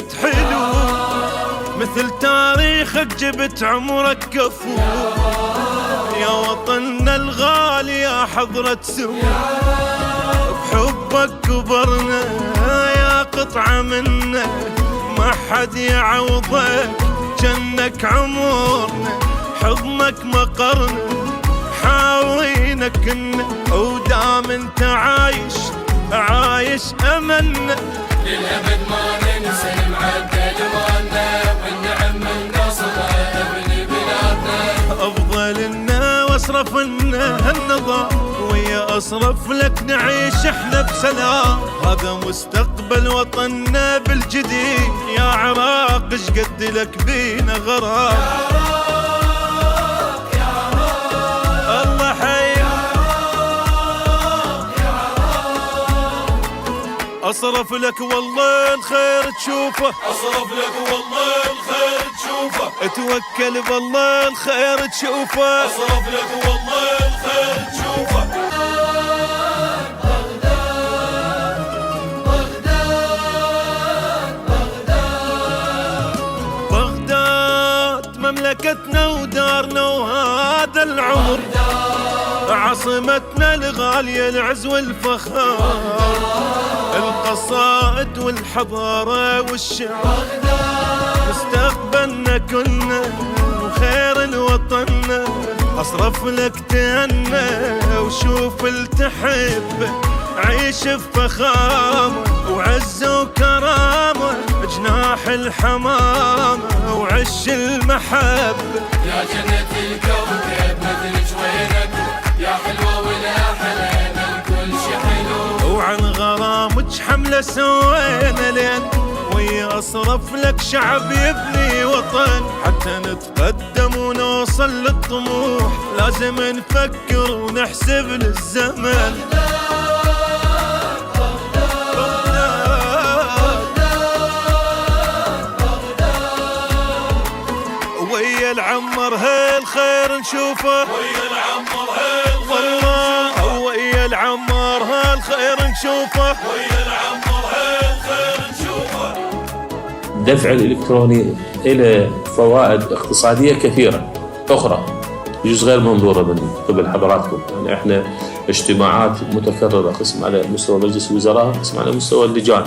جد حلو، مثل تاريخك جبت عمرك كفو. يا وطننا الغالي يا حضرة سوى، بحبك كبرنا يا قطعة منا، ما حد يعوضك جنك عمرنا، حضنك مقرنا حاوينا كنا، ودام انت عايش املنا للأبد ما ننسى المعدل مالنا، والنعم من قصدها ابن بلادنا. أفضل لنا واصرف لنا هالنظام، ويا أصرف لك نعيش احنا بسلام. هذا مستقبل وطننا بالجديد، يا عراق اش قد لك بينا غرام. الله حي أصرف لك والله الخير تشوفه، أصرف لك والله الخير تشوفه، اتوكل بالله الخير تشوفه. أصرف لك والله الخير تشوفه. بغداد مملكتنا ودارنا وهذا العمر، عاصمتنا الغالية العز والفخار، القصائد والحضارة والشعر، مستقبلنا كلنا وخير الوطننا. أصرف لك تهنى وشوف التحب، عيش بفخامة وعز وكرامة، جناح الحمامة وعش المحبة. يا جنة الكوكب مثل جوينك، يا حلوة ولا حلال الكل شي حلو، وعن غرامك حملة سوينا لين، ويا أصرف لك شعب يبني وطن. حتى نتقدم ونوصل للطموح لازم نفكر ونحسب للزمن. ويا العمر هالخير نشوفه، ويا العمر هالخير والله ويا العمر هالخير نشوفه، ويا العمر هالخير نشوفه. الدفع الإلكتروني له فوائد اقتصادية كثيرة أخرى يجوز غير منظورة من قبل حضراتكم. يعني احنا اجتماعات متكررة، قسم على مستوى مجلس الوزراء، قسم على مستوى اللجان،